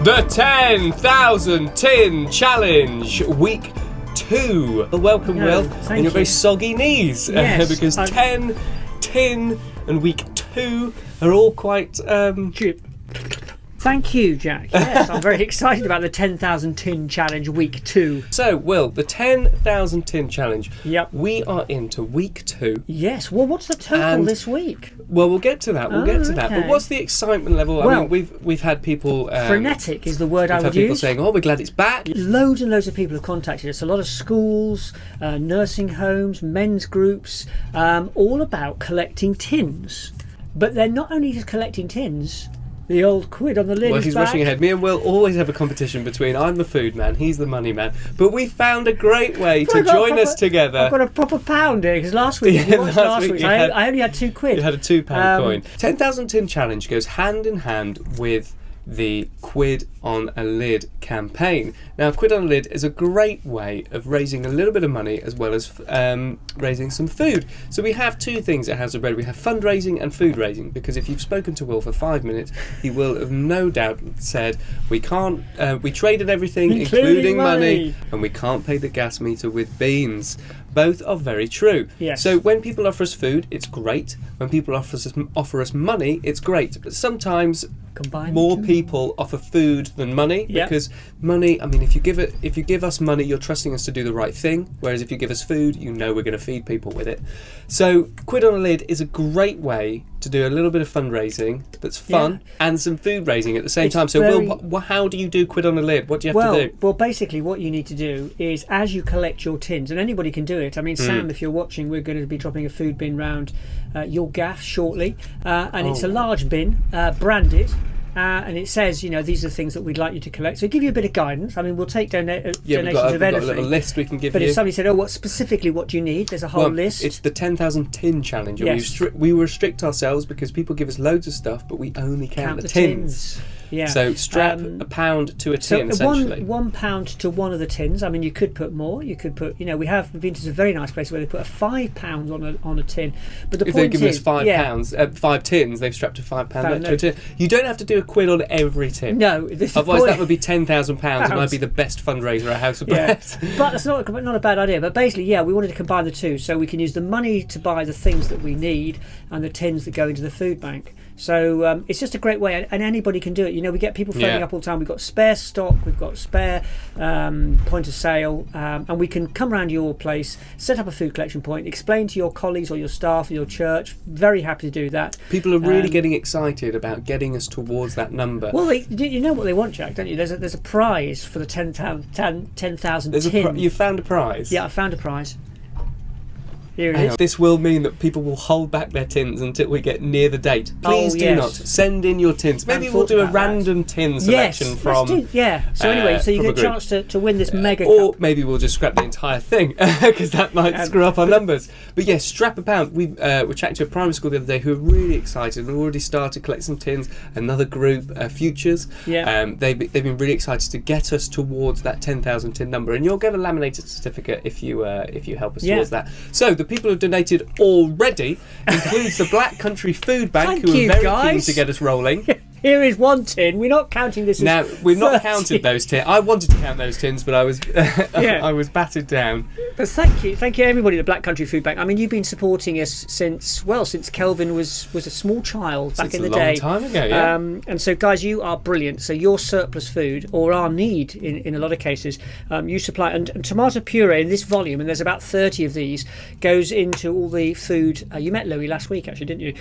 The 10,000 Tin Challenge, week 2. Welcome, Will, and your very soggy knees. Yes, because 10, tin, and week 2 are all quite... Thank you, Jack. Yes, I'm very excited about the 10,000 Tin Challenge week 2. So, Will, the 10,000 Tin Challenge. Yep. We are into week 2. Yes. Well, what's the total this week? Well, we'll get to that. But what's the excitement level? I mean, we've had people... frenetic is the word I would use. We've had people saying, oh, we're glad it's back. Loads and loads of people have contacted us. A lot of schools, nursing homes, men's groups, all about collecting tins. But they're not only just collecting tins... The old quid on the lid. Well, he's rushing ahead. Me and Will always have a competition between I'm the food man, he's the money man. But we found a great way to join us together. I've got a proper pound here because last week, I only had £2. You had a £2 coin. 10,000 Tin Challenge goes hand in hand with the Quid on a Lid campaign. Now, Quid on a Lid is a great way of raising a little bit of money as well as raising some food. So we have two things at House of Bread. We have fundraising and food raising, because if you've spoken to Will for 5 minutes, he will have no doubt said we can't. We traded everything, including money, and we can't pay the gas meter with beans. Both are very true. Yes. So when people offer us food, it's great. When people offer us money, it's great. But sometimes more people offer food than money, because money, I mean, if you give us money, you're trusting us to do the right thing, whereas if you give us food, you know we're going to feed people with it. So Quid on a Lid is a great way to do a little bit of fundraising that's fun and some food raising at the same time. So Will, how do you do Quid on a Lid? What do you have to do? Well, basically what you need to do is, as you collect your tins, and anybody can do it. I mean, Sam, if you're watching, we're going to be dropping a food bin round your gaff shortly, and it's a large bin, branded. And it says, you know, these are the things that we'd like you to collect. So give you a bit of guidance. I mean, we'll take donations of anything. We've got a little list we can give you. But if somebody said, what do you need? There's a whole list. It's the 10,000 Tin Challenge. Yes. We restrict ourselves because people give us loads of stuff, but we only count the tins. Yeah. So strap a pound to a tin, essentially. £1 to one of the tins. I mean, you could put more. You could put, we've been to some very nice places where they put a £5 on a tin. But the if they're giving us £5, 5 tins, they've strapped a £5 to a tin. You don't have to do a quid on every tin. No. Otherwise, that would be £10,000, and I'd be the best fundraiser at House of Bread. But that's not a bad idea. But basically, we wanted to combine the two, so we can use the money to buy the things that we need and the tins that go into the food bank. So it's just a great way, and anybody can do it. We get people phoning up all the time. We've got spare stock, we've got spare point of sale, and we can come around your place, set up a food collection point, explain to your colleagues or your staff or your church. Very happy to do that. People are really getting excited about getting us towards that number. Well, you know what they want, Jack, don't you? There's a prize for the 10,000 tins. You found a prize? Yeah, I found a prize. Here it is. This will mean that people will hold back their tins until we get near the date. Please do not send in your tins. Maybe we'll do a random tin selection from... So anyway, so you get a chance to win this mega or cup. Maybe we'll just scrap the entire thing, because that might screw up our numbers. But yes, strap a pound. We were chatting to a primary school the other day who are really excited and already started collecting some tins. Another group, Futures, they've been really excited to get us towards that 10,000 tin number, and you'll get a laminated certificate if you help us towards that. So the people who have donated already includes the Black Country Food Bank, who are very keen to get us rolling. Here is one tin. We're not counting this. Now we've not counted those tins. I wanted to count those tins, but I was I was battered down. But thank you everybody at the Black Country Food Bank. I mean, you've been supporting us since Kelvin was a small child back in the day. A long time ago, yeah. And so, guys, you are brilliant. So your surplus food, or our need in a lot of cases, you supply. And tomato puree in this volume, and there's about 30 of these, goes into all the food. You met Louis last week, actually, didn't you?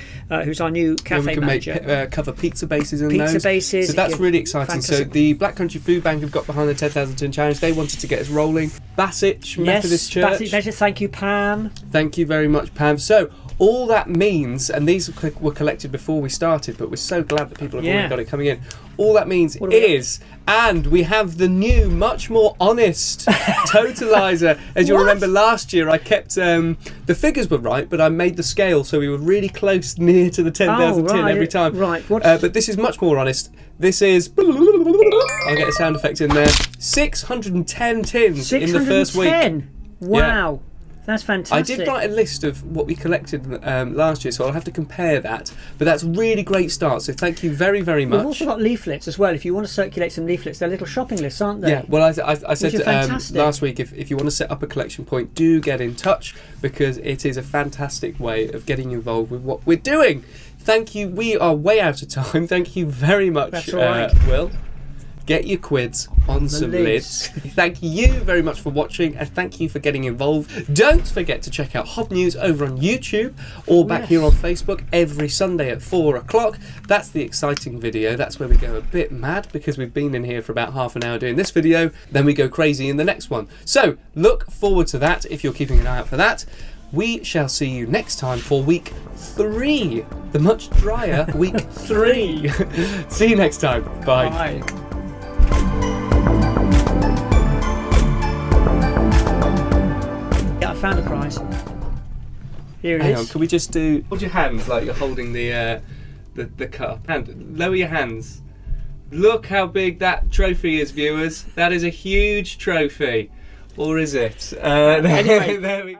Who's our new cafe manager. Cover pizza bases. Bases. So that's really exciting. Fantastic. So the Black Country Food Bank have got behind the 10,000 Tin Challenge. They wanted to get us rolling. Bassett Methodist Church. Bassett, thank you, Pam. Thank you very much, Pam. So all that means, and these were collected before we started, but we're so glad that people have already got it coming in. All that means is, and we have the new, much more honest totalizer. As you'll remember, last year I kept the figures were right, but I made the scale so we were really close, near to the 10,000 tin every time. Right. But this is much more honest. This is, I'll get a sound effect in there, 610 tins in the first week. Wow. That's fantastic. I did write a list of what we collected last year, so I'll have to compare that. But that's a really great start, so thank you very, very much. We've also got leaflets as well. If you want to circulate some leaflets, they're little shopping lists, aren't they? Yeah, well, I said fantastic. last week, if you want to set up a collection point, do get in touch, because it is a fantastic way of getting involved with what we're doing. Thank you. We are way out of time. Thank you very much, That's all right. Will. Get your quids on some lids. lids. Thank you very much for watching, and thank you for getting involved. Don't forget to check out Hob News over on YouTube or back here on Facebook every Sunday at 4 o'clock. That's the exciting video. That's where we go a bit mad, because we've been in here for about half an hour doing this video. Then we go crazy in the next one. So look forward to that if you're keeping an eye out for that. We shall see you next time for week 3, the much drier week 3. See you next time. Bye. Bye. Yeah, I found a prize. Here it Hang is. on, can we just do... Hold your hands like you're holding the cup. Lower your hands. Look how big that trophy is, viewers. That is a huge trophy. Or is it? Anyway. There we go.